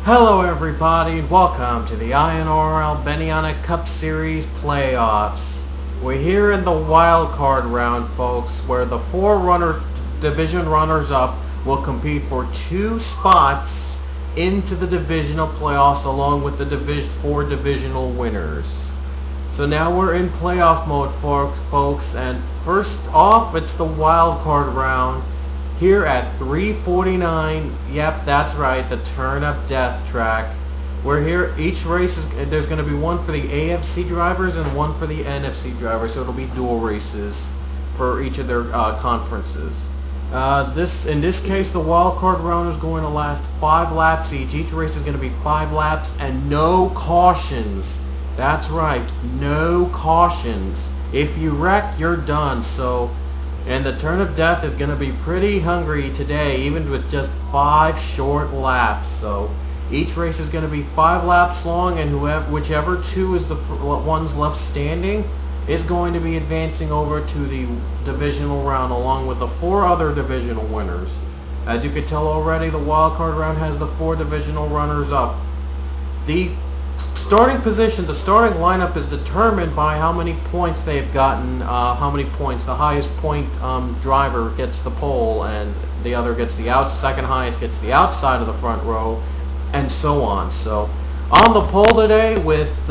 Hello everybody, and welcome to the INORL Benihana Cup Series playoffs. We're here in the wild card round, folks, where the division runners-up will compete for 2 spots into the divisional playoffs along with the 4 divisional winners. So now we're in playoff mode, folks, and first off, it's the wild card round. Here at 349, yep, that's right, the Turn of Death track. We're here, each race there's going to be one for the AFC drivers and one for the NFC drivers, so it'll be dual races for each of their conferences. In this case, the wild card round is going to last 5 laps each. Each race is going to be 5 laps and no cautions. That's right, no cautions. If you wreck, you're done. And the Turn of Death is going to be pretty hungry today, even with just 5 short laps. So each race is going to be 5 laps long, and whichever 2 is the ones left standing is going to be advancing over to the divisional round along with the 4 other divisional winners. As you can tell already, the wild card round has the 4 divisional runners up. The starting position, the starting lineup is determined by how many points they've gotten, the highest point driver gets the pole, and the other gets second highest gets the outside of the front row, and so on. So on the pole today with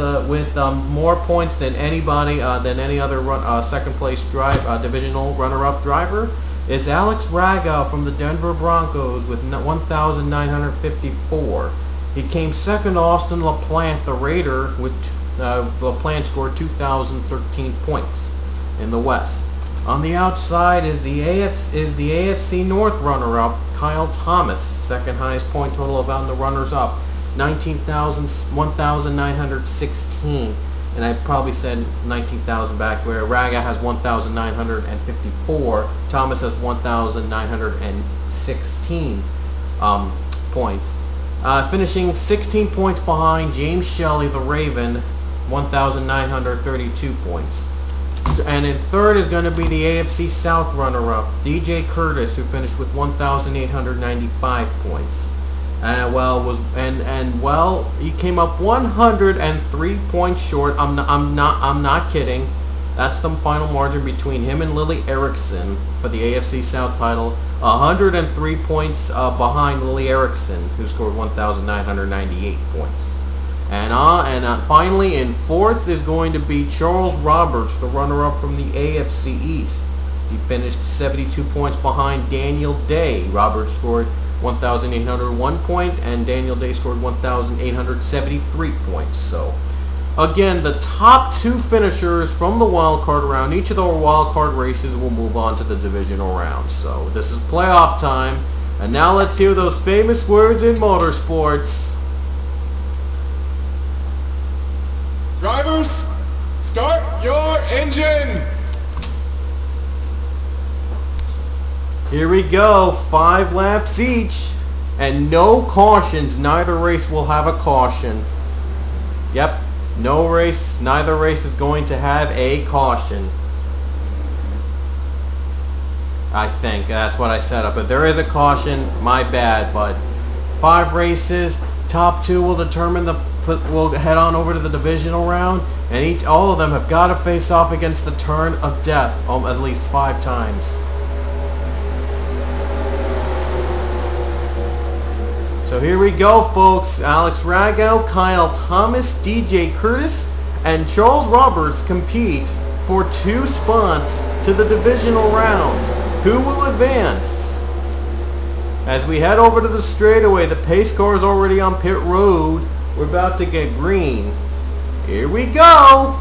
more points than anybody, than any other second place divisional runner-up driver is Alex Raga from the Denver Broncos with 1,954. He came second to Austin LaPlante, the Raider, with LaPlante scored 2,013 points in the West. On the outside is the AFC North runner-up, Kyle Thomas, second highest point total among the runners-up, 1,916. And I probably said 19,000 back, where Raga has 1,954, Thomas has 1,916 points. Finishing 16 points behind James Shelley, the Raven, 1,932 points. And in third is going to be the AFC South runner-up, DJ Curtis, who finished with 1,895 points. He came up 103 points short. I'm not kidding. That's the final margin between him and Lily Erickson for the AFC South title. 103 points behind Lily Erickson, who scored 1,998 points. And finally, in fourth is going to be Charles Roberts, the runner-up from the AFC East. He finished 72 points behind Daniel Day. Roberts scored 1,801 points, and Daniel Day scored 1,873 points. So again, the top 2 finishers from the wild card round, each of the wild card races will move on to the divisional round. So this is playoff time, and now let's hear those famous words in motorsports. Drivers, start your engines! Here we go, 5 laps each, and no cautions. Neither race will have a caution. Yep. Neither race is going to have a caution. I think that's what I set up. If there is a caution, my bad, but 5 races, top 2 will determine we'll head on over to the divisional round, and all of them have got to face off against the Turn of Death at least 5 times. So here we go, folks. Alex Rago, Kyle Thomas, DJ Curtis, and Charles Roberts compete for 2 spots to the divisional round. Who will advance? As we head over to the straightaway, the pace car is already on pit road. We're about to get green. Here we go!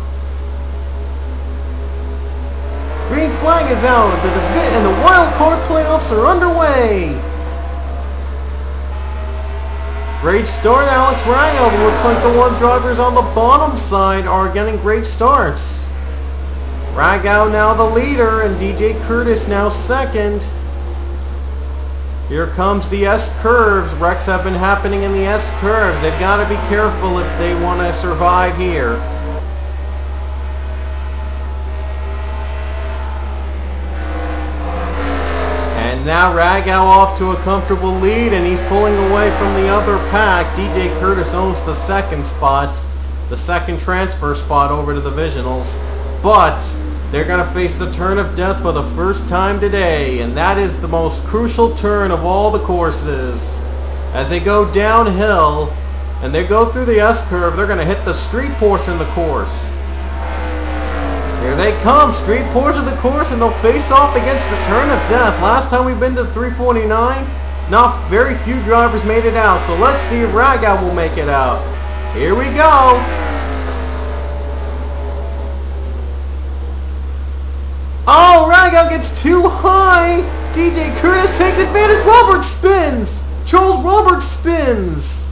Green flag is out, and the wild card playoffs are underway! Great start, Alex Rago. Looks like the 1 drivers on the bottom side are getting great starts. Rago now the leader, and DJ Curtis now second. Here comes the S-curves. Wrecks have been happening in the S-curves. They've got to be careful if they want to survive here. And now Ragow off to a comfortable lead, and he's pulling away from the other pack. DJ Curtis owns the second spot, the second transfer spot over to the divisionals. But they're going to face the turn of death for the first time today, and that is the most crucial turn of all the courses. As they go downhill, and they go through the S-curve, they're going to hit the street portion of the course. Here they come, street portion of the course, and they'll face off against the turn of death. Last time we've been to 349, not very few drivers made it out, so let's see if Ragow will make it out. Here we go. Oh, Ragow gets too high. DJ Curtis takes advantage. Roberts spins. Charles Roberts spins.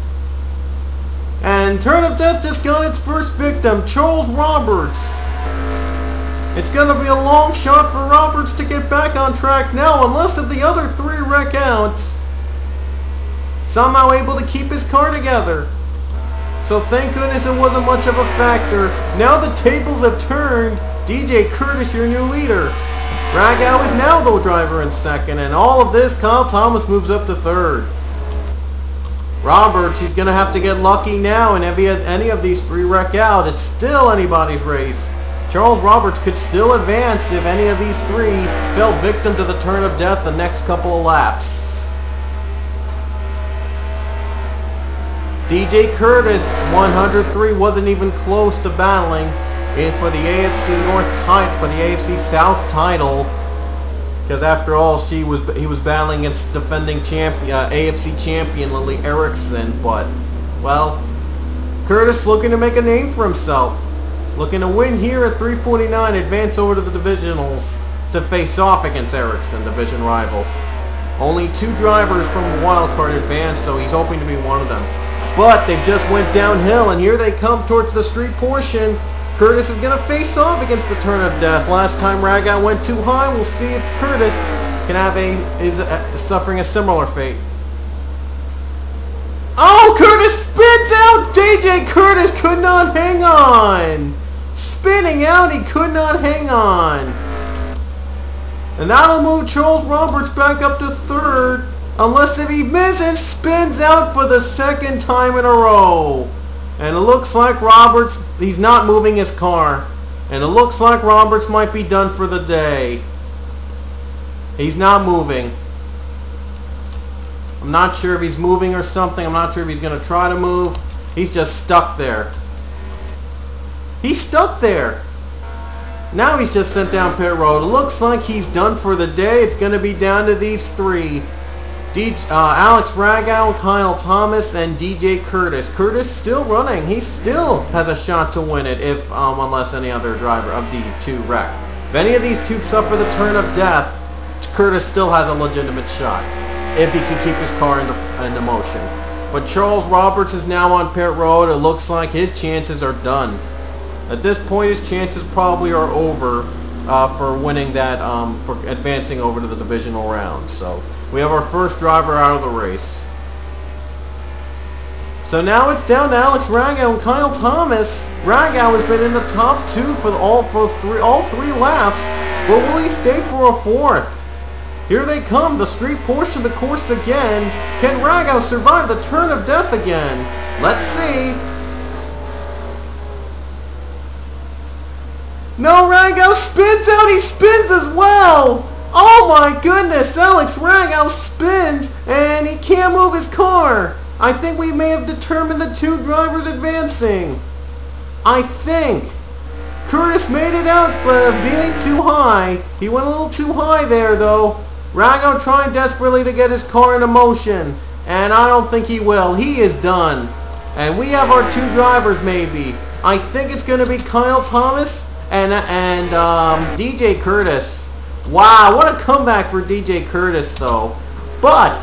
And turn of death just got its first victim, Charles Roberts. It's going to be a long shot for Roberts to get back on track now, unless if the other three wreck out. Somehow able to keep his car together. So thank goodness it wasn't much of a factor. Now the tables have turned. DJ Curtis, your new leader. Ragow is now the driver in second, and all of this, Kyle Thomas moves up to third. Roberts, he's going to have to get lucky now, and if any of these three wreck out, it's still anybody's race. Charles Roberts could still advance if any of these three fell victim to the turn of death the next couple of laps. DJ Curtis, 103, wasn't even close to battling for the AFC North title, for the AFC South title, because after all, he was battling against defending AFC champion Lily Erickson. But well, Curtis looking to make a name for himself. Looking to win here at 349, advance over to the divisionals to face off against Erickson, division rival. Only two drivers from the wildcard advance, so he's hoping to be one of them. But they just went downhill, and here they come towards the street portion. Curtis is going to face off against the turn of death. Last time Ragow went too high. We'll see if Curtis can have is suffering a similar fate. Oh, Curtis spins out! DJ Curtis could not hang on! Spinning out, he could not hang on. And that'll move Charles Roberts back up to third, unless if he misses, spins out for the second time in a row. And it looks like Roberts, he's not moving his car. And it looks like Roberts might be done for the day. He's not moving. I'm not sure if he's moving or something. I'm not sure if he's going to try to move. He's just stuck there. He's stuck there. Now he's just sent down pit road. It looks like he's done for the day. It's going to be down to these three. Alex Ragow, Kyle Thomas, and DJ Curtis. Curtis still running. He still has a shot to win it if, unless any other driver of the two wreck. If any of these two suffer the turn of death, Curtis still has a legitimate shot if he can keep his car in motion. But Charles Roberts is now on pit road. It looks like his chances are done. At this point, his chances probably are over for winning that, for advancing over to the divisional round. So we have our first driver out of the race. So now it's down to Alex Ragow and Kyle Thomas. Ragow has been in the top two for all three laps, but will he stay for a fourth? Here they come, the street portion of the course again. Can Ragow survive the turn of death again? Let's see. No, Ragow spins out. He spins as well. Oh my goodness, Alex Ragow spins and he can't move his car. I think we may have determined the two drivers advancing. I think. Curtis made it out being too high. He went a little too high there though. Ragow trying desperately to get his car into motion, and I don't think he will. He is done. And we have our two drivers maybe. I think it's going to be Kyle Thomas and DJ Curtis. Wow, what a comeback for DJ Curtis though. But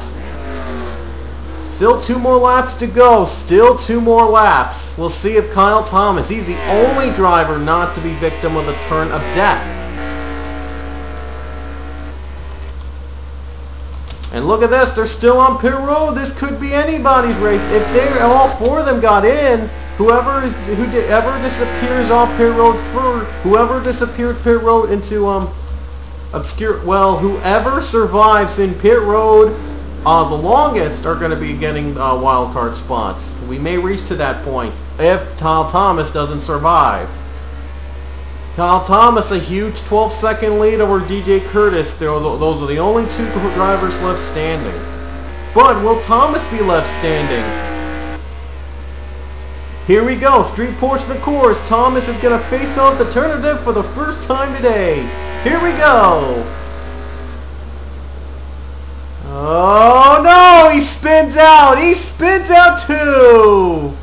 still 2 more laps to go. Still 2 more laps. We'll see if Kyle Thomas, he's the only driver not to be victim of the turn of death. And look at this, they're still on pit road. This could be anybody's race. If they all 4 of them got in, whoever disappears off pit road whoever disappeared pit road into whoever survives in pit road the longest are going to be getting wild card spots. We may reach to that point if Kyle Thomas doesn't survive. Kyle Thomas, a huge 12-second lead over DJ Curtis. Those are the only two drivers left standing. But will Thomas be left standing? Here we go, street portion of the course. Thomas is going to face off the turn of death for the first time today. Here we go. Oh no, he spins out. He spins out too.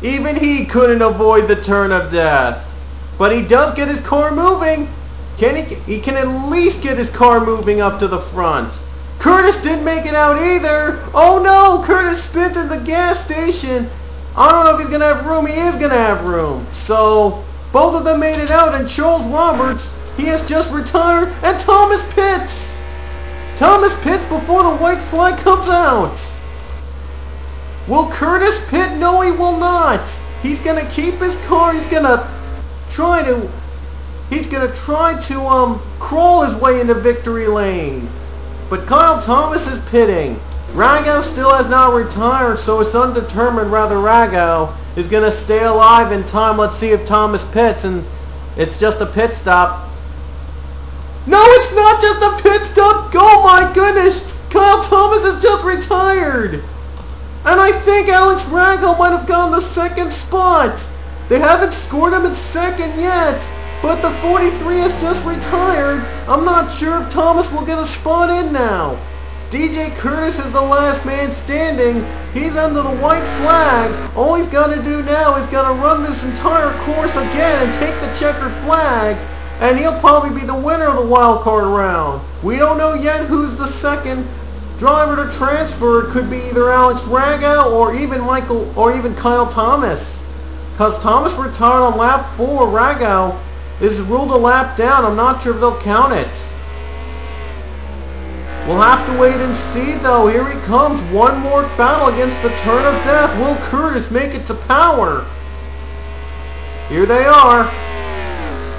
Even he couldn't avoid the turn of death. But he does get his car moving. He can at least get his car moving up to the front. Curtis didn't make it out either. Oh no, Curtis spins at the gas station. I don't know if he's going to have room. He is going to have room. So, both of them made it out. And Charles Roberts, he has just retired. And Thomas pits. Thomas pits before the white flag comes out. Will Curtis pit? No, he will not. He's going to keep his car. He's going to try to crawl his way into victory lane. But Kyle Thomas is pitting. Rago still has not retired, so it's undetermined whether Rago is going to stay alive in time. Let's see if Thomas pits, and it's just a pit stop. No, it's not just a pit stop! Oh my goodness! Kyle Thomas has just retired! And I think Alex Rago might have gotten the second spot. They haven't scored him in second yet, but the 43 has just retired. I'm not sure if Thomas will get a spot in now. DJ Curtis is the last man standing. He's under the white flag. All he's got to do now is got to run this entire course again and take the checkered flag, and he'll probably be the winner of the wild card round. We don't know yet who's the second driver to transfer. It could be either Alex Rago or even Kyle Thomas, because Thomas retired on lap 4. Rago is ruled a lap down. I'm not sure if they'll count it. We'll have to wait and see, though. Here he comes. One more battle against the turn of death. Will Curtis make it to power? Here they are.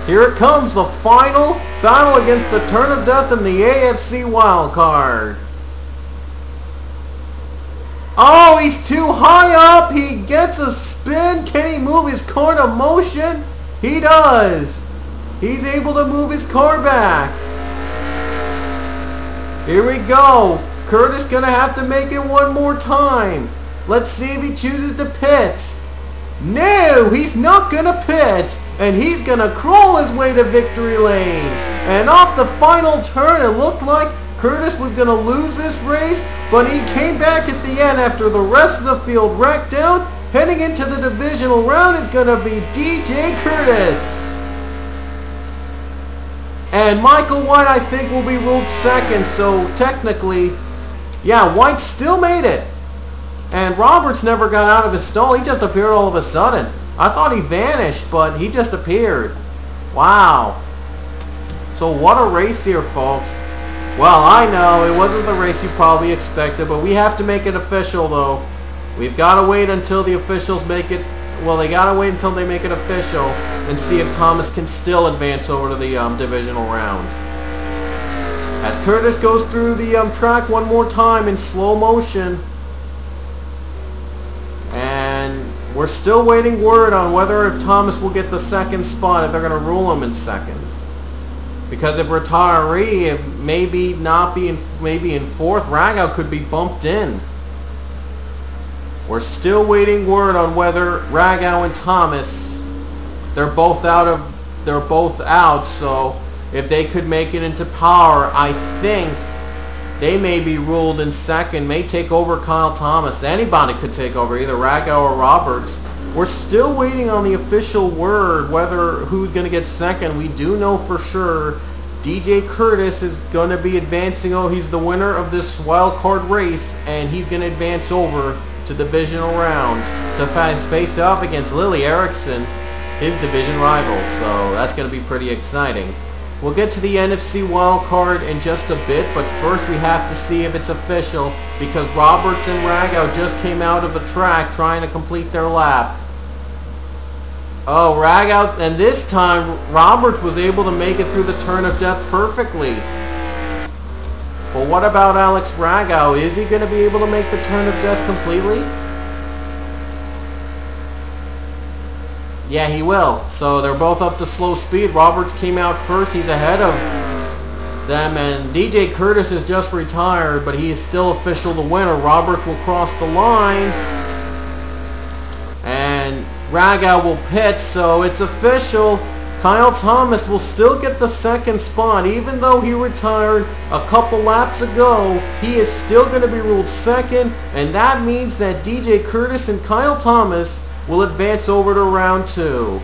Here it comes, the final battle against the turn of death in the AFC wildcard. Oh, he's too high up. He gets a spin. Can he move his car to motion? He does. He's able to move his car back. Here we go. Curtis gonna have to make it one more time. Let's see if he chooses to pit. No, he's not gonna pit. And he's gonna crawl his way to victory lane. And off the final turn, it looked like Curtis was gonna lose this race, but he came back at the end after the rest of the field wrecked out. Heading into the divisional round is gonna be DJ Curtis. And Michael White, I think, will be ruled second, so technically, yeah, White still made it. And Roberts never got out of his stall. He just appeared all of a sudden. I thought he vanished, but he just appeared. Wow. So what a race here, folks. Well, I know, it wasn't the race you probably expected, but we have to make it official, though. We've got to wait until the officials make it. Well, they got to wait until they make it official and see if Thomas can still advance over to the divisional round. As Curtis goes through the track one more time in slow motion. And we're still waiting word on whether Thomas will get the second spot, if they're going to rule him in second. Because if retiree, maybe in fourth, Rago could be bumped in. We're still waiting word on whether Rago and Thomas, they're both out, so if they could make it into power, I think they may be ruled in second, may take over Kyle Thomas. Anybody could take over, either Rago or Roberts. We're still waiting on the official word whether who's going to get second. We do know for sure DJ Curtis is going to be advancing. Oh, he's the winner of this wild card race, and he's going to advance over to the divisional round to face off against Lily Erickson, his division rival. So that's going to be pretty exciting. We'll get to the NFC wildcard in just a bit, but first we have to see if it's official, because Roberts and Rago just came out of the track trying to complete their lap. Oh, rag out, and this time Roberts was able to make it through the turn of death perfectly. But what about Alex Ragow? Is he going to be able to make the turn of death completely? Yeah, he will. So they're both up to slow speed. Roberts came out first. He's ahead of them, and DJ Curtis is just retired, but he is still official the winner. Roberts will cross the line, and Ragow will pit, so it's official. Kyle Thomas will still get the second spot. Even though he retired a couple laps ago, he is still going to be ruled second, and that means that DJ Curtis and Kyle Thomas will advance over to round 2.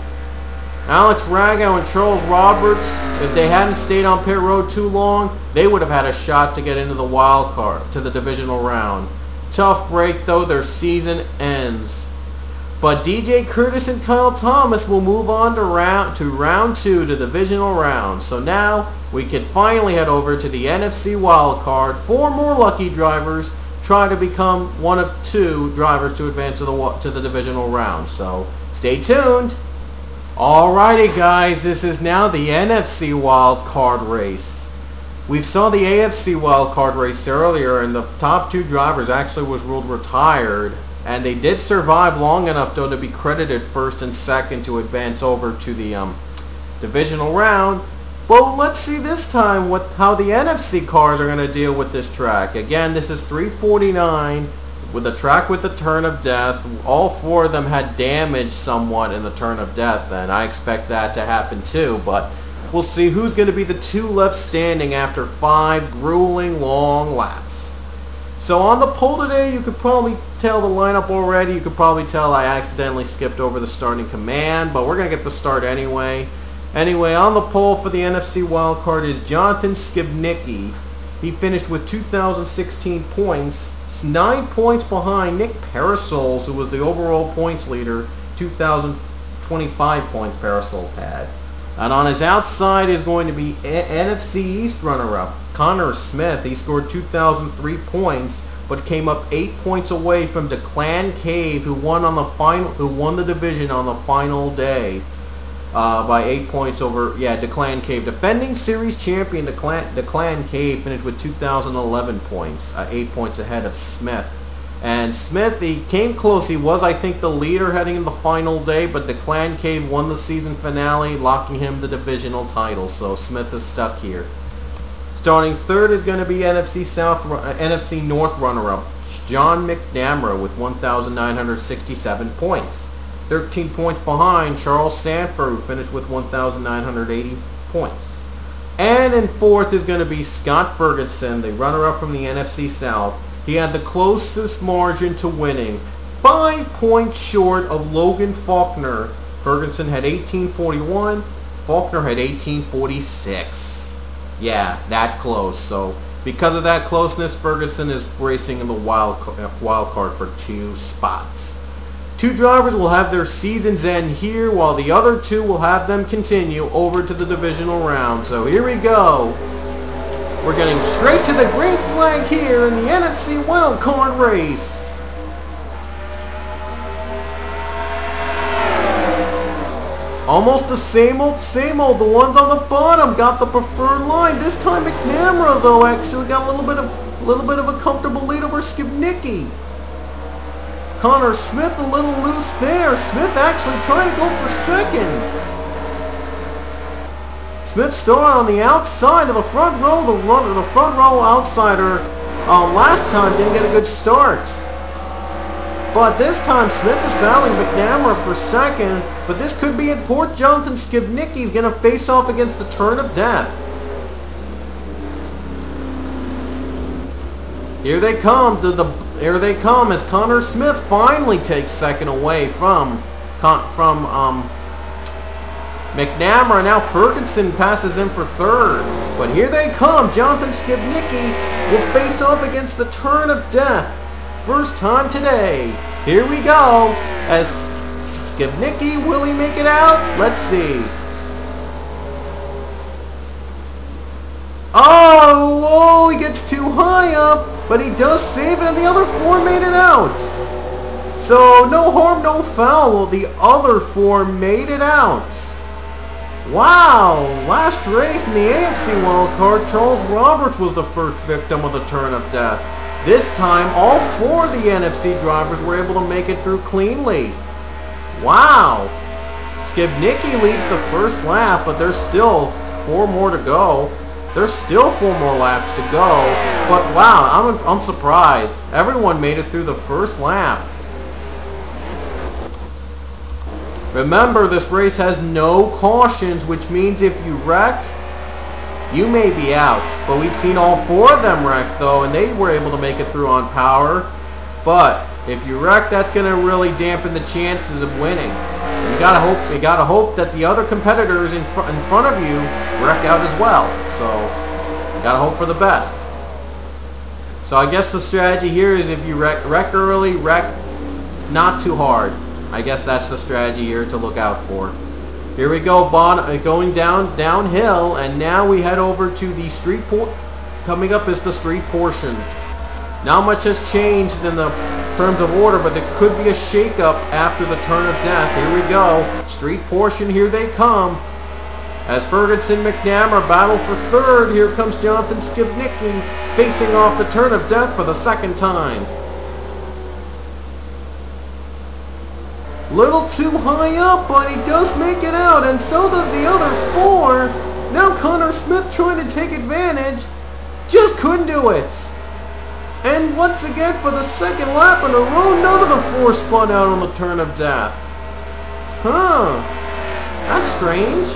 Alex Ragow and Charles Roberts, if they hadn't stayed on pit road too long, they would have had a shot to get into the wild card, to the divisional round. Tough break though, their season ends. But DJ Curtis and Kyle Thomas will move on to round 2, the divisional round. So now we can finally head over to the NFC wild card. 4 more lucky drivers try to become one of 2 drivers to advance to the divisional round. So stay tuned. Alrighty guys, this is now the NFC wild card race. We saw the AFC wild card race earlier, and the top 2 drivers actually was ruled retired. And they did survive long enough, though, to be credited first and second to advance over to the divisional round. Well, let's see this time how the NFC cars are going to deal with this track. Again, this is 349 with a track with the turn of death. All 4 of them had damage somewhat in the turn of death, and I expect that to happen too. But we'll see who's going to be the 2 left standing after 5 grueling long laps. So on the pole today, you could probably tell the lineup already. You could probably tell I accidentally skipped over the starting command, but we're going to get the start anyway. Anyway, on the pole for the NFC wildcard is Jonathan Skibnicki. He finished with 2,016 points, 9 points behind Nick Parasols, who was the overall points leader, 2,025 points Parasols had. And on his outside is going to be NFC East runner-up, Connor Smith. He scored 2,003 points, but came up 8 points away from Declan Cave, who won the division on the final day by 8 points over Declan Cave. Defending series champion Declan Cave finished with 2,011 points, 8 points ahead of Smith. And Smith, he came close. He was, I think, the leader heading into the final day, but Declan Cave won the season finale, locking him the divisional title. So Smith is stuck here. Starting third is going to be NFC North runner-up John McNamara with 1,967 points. 13 points behind Charles Sanford, who finished with 1,980 points. And in fourth is going to be Scott Ferguson, the runner-up from the NFC South. He had the closest margin to winning, 5 points short of Logan Faulkner. Ferguson had 1841, Faulkner had 1846. Yeah, that close. So because of that closeness, Ferguson is racing in the wild card for 2 spots. 2 drivers will have their seasons end here, while the other 2 will have them continue over to the divisional round. So here we go. We're getting straight to the green flag here in the NFC wildcard race. Almost the same old, the ones on the bottom got the preferred line. This time McNamara, though, actually got a little bit of a comfortable lead over Skibnicki. Connor Smith a little loose there. Smith actually trying to go for second. Smith started on the outside of the front row. The front row outsider last time didn't get a good start. But this time Smith is battling McNamara for second. But this could be important. Jonathan Skibnicki is going to face off against the turn of death. Here they come. Here they come as Connor Smith finally takes second away from McNamara. Now Ferguson passes him for third. But here they come. Jonathan Skibnicki will face off against the turn of death. First time today. Here we go. As Skibnicki, will he make it out? Let's see. Oh, he gets too high up, but he does save it, and the other 4 made it out. So, no harm, no foul. The other four made it out. Wow! Last race in the AFC wildcard, Charles Roberts was the first victim of the turn of death. This time, all four of the NFC drivers were able to make it through cleanly. Wow! Skibnicki leads the first lap, but there's still 4 more to go. There's still 4 more laps to go. But wow, I'm surprised. Everyone made it through the first lap. Remember, this race has no cautions, which means if you wreck, you may be out. But we've seen all 4 of them wreck, though, and they were able to make it through on power. But if you wreck, that's going to really dampen the chances of winning. And you gotta hope that the other competitors in front of you wreck out as well. So, gotta hope for the best. So I guess the strategy here is if you wreck early, wreck not too hard. I guess that's the strategy here to look out for. Here we go, going downhill, and now we head over to the street coming up is the street portion. Not much has changed in the terms of order, but there could be a shake-up after the turn of death. Here we go. Street portion, here they come. As Ferguson and McNamara battle for third, here comes Jonathan Skibnicki facing off the turn of death for the second time. Little too high up, but he does make it out, and so does the other 4. Now Connor Smith trying to take advantage. Just couldn't do it. And once again, for the second lap in a row, none of the 4 spun out on the turn of death. Huh. That's strange.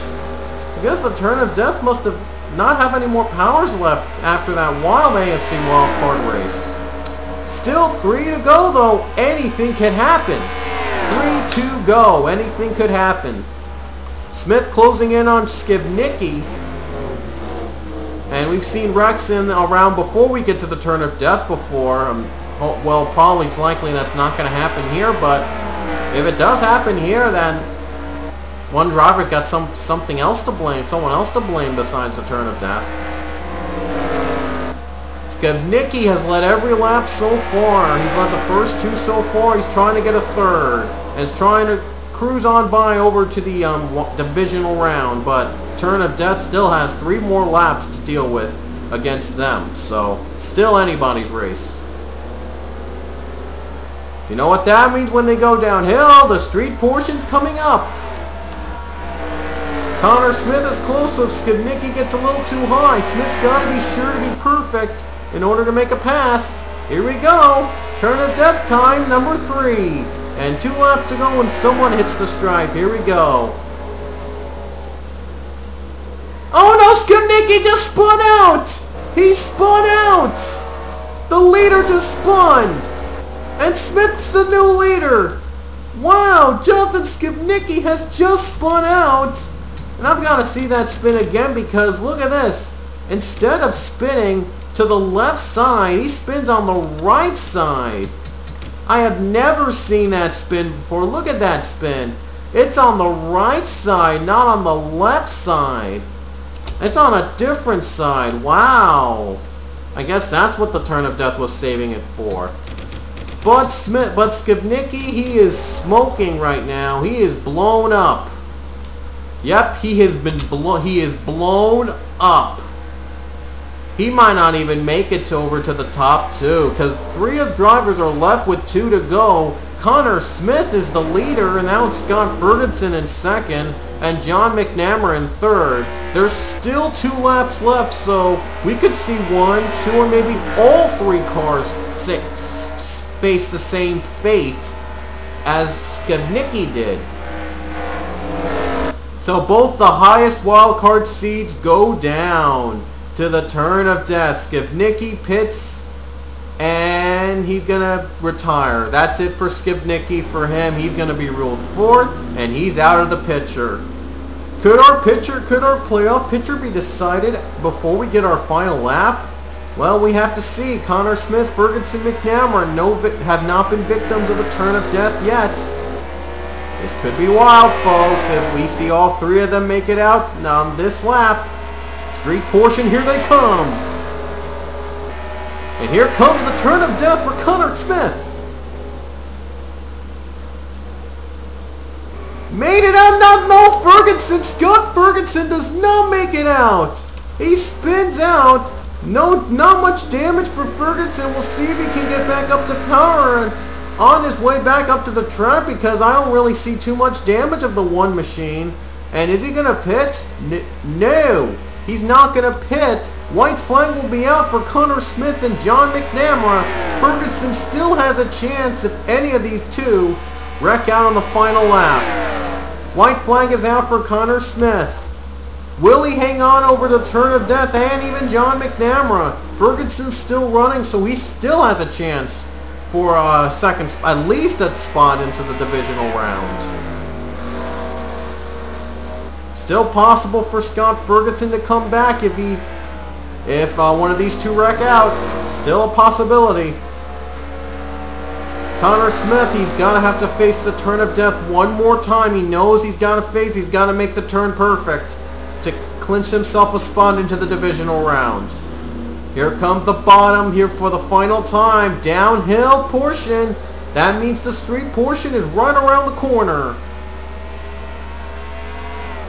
I guess the turn of death must have not have any more powers left after that wild AFC wildcard race. Still 3 to go, though. Anything can happen. 3 to go. Anything could happen. Smith closing in on Skibnicki. And we've seen Rex around before we get to the turn of death before. Well, probably it's likely that's not going to happen here, but if it does happen here, then one driver's got something else to blame, someone else to blame besides the turn of death. Skibnicki has led every lap so far. He's led the first 2 so far. He's trying to get a third, and is trying to cruise on by over to the divisional round, but turn of death still has 3 more laps to deal with against them, so still anybody's race. You know what that means when they go downhill? The street portion's coming up. Connor Smith is close, so if Skibnicki gets a little too high, Smith's got to be sure to be perfect in order to make a pass. Here we go. Turn of death time, number 3. And 2 laps to go when someone hits the stripe. Here we go. Oh no, Skibnicki just spun out! He spun out! The leader just spun! And Smith's the new leader! Wow, Jonathan Skibnicki has just spun out! And I've got to see that spin again because look at this. Instead of spinning to the left side, he spins on the right side. I have never seen that spin before. Look at that spin. It's on the right side, not on the left side. It's on a different side. Wow. I guess that's what the turn of death was saving it for. But Skibnicki, he is smoking right now. He is blown up. Yep, he is blown up. He might not even make it over to the top 2 because 3 of drivers are left with 2 to go. Connor Smith is the leader, and now it's Scott Ferguson in second and John McNamara in third. There's still 2 laps left, so we could see 1, 2, or maybe all 3 cars face the same fate as Skibnicki did. So both the highest wildcard seeds go down to the turn of death. Skibnicki pits, and he's going to retire. That's it for Skibnicki. For him, he's going to be ruled 4th, and he's out of the picture. Could our playoff picture be decided before we get our final lap? Well, we have to see. Connor Smith, Ferguson, McNamara have not been victims of a turn of death yet. This could be wild, folks, if we see all 3 of them make it out on this lap. Street portion, here they come. And here comes the turn of death for Connor Smith. Made it out. No, Ferguson. Scott Ferguson does not make it out. He spins out. No, not much damage for Ferguson. We'll see if he can get back up to power and on his way back up to the track, because I don't really see too much damage of the one machine. And is he going to pit? No, he's not going to pit. White flag will be out for Connor Smith and John McNamara. Ferguson still has a chance if any of these two wreck out on the final lap. White flag is out for Connor Smith. Will he hang on over the turn of death and even John McNamara? Ferguson's still running, so he still has a chance for a second, at least a spot into the divisional round. Still possible for Scott Ferguson to come back if one of these two wreck out. Still a possibility. Connor Smith, he's got to have to face the turn of death one more time. He knows he's got to make the turn perfect to clinch himself a spot into the divisional round. Here comes the bottom here for the final time. Downhill portion. That means the street portion is right around the corner.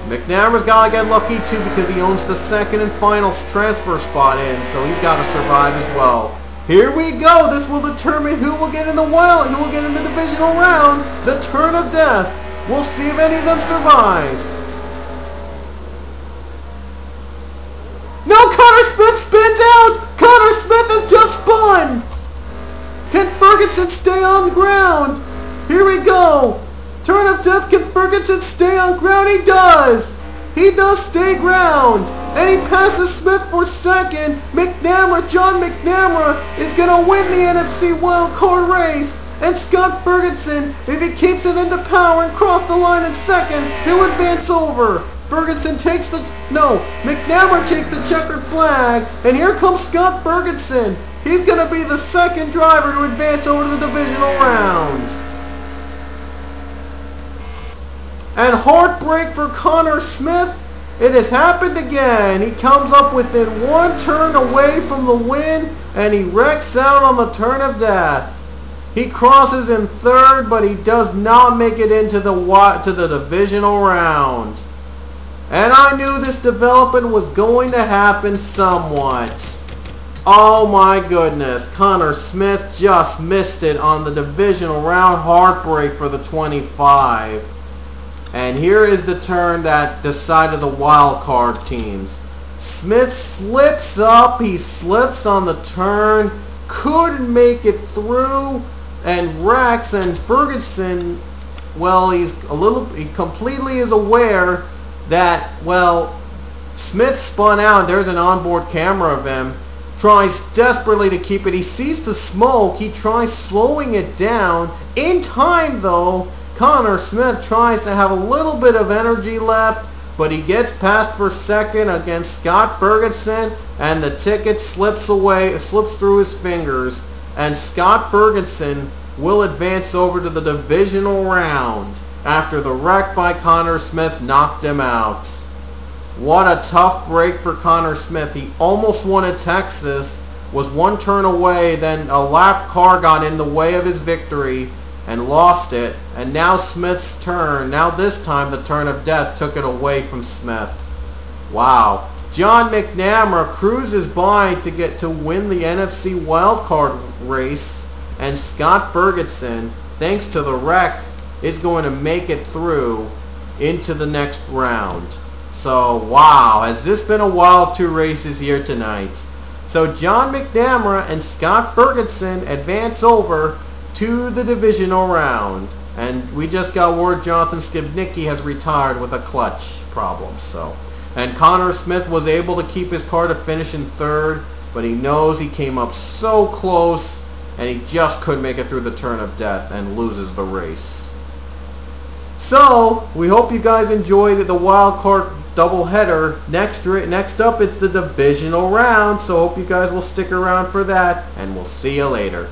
McNamara's got to get lucky too, because he owns the second and final transfer spot in, so he's got to survive as well. Here we go. This will determine who will get in the divisional round. The turn of death. We'll see if any of them survive. No, Connor Smith spins out. Connor Smith has just spun. Can Ferguson stay on the ground? Here we go. Turn of death. Can Ferguson stay on ground? He does. He does stay ground. And he passes Smith for second. John McNamara is going to win the NFC wildcard race. And Scott Ferguson, if he keeps it into power and cross the line in second, he'll advance over. Ferguson takes McNamara takes the checkered flag. And here comes Scott Ferguson. He's going to be the second driver to advance over to the divisional round. And heartbreak for Connor Smith. It has happened again. He comes up within one turn away from the win, and he wrecks out on the turn of death. He crosses in third, but he does not make it into the divisional round. And I knew this development was going to happen somewhat. Oh my goodness. Connor Smith just missed it on the divisional round. Heartbreak for the 25. And here is the turn that decided the wild card teams. Smith slips up. He slips on the turn. Couldn't make it through. And wrecks. And Ferguson, well, he completely is aware that, well, Smith spun out. There's an onboard camera of him. Tries desperately to keep it. He sees the smoke. He tries slowing it down. In time, though, Connor Smith tries to have a little bit of energy left, but he gets past for second against Scott Ferguson, and the ticket slips through his fingers, and Scott Ferguson will advance over to the divisional round after the wreck by Connor Smith knocked him out. What a tough break for Connor Smith. He almost won at Texas, was one turn away, then a lap car got in the way of his victory and lost it. And now Smith's turn. Now this time the turn of death took it away from Smith. Wow. John McNamara cruises by to win the NFC wildcard race. And Scott Ferguson, thanks to the wreck, is going to make it through into the next round. So, wow. Has this been a wild two races here tonight? So John McNamara and Scott Ferguson advance over to the divisional round. And we just got word Jonathan Skibnicki has retired with a clutch problem. And Connor Smith was able to keep his car to finish in third, but he knows he came up so close and he just couldn't make it through the turn of death and loses the race. So, we hope you guys enjoyed the wild card doubleheader. Next up, it's the divisional round, so hope you guys will stick around for that, and we'll see you later.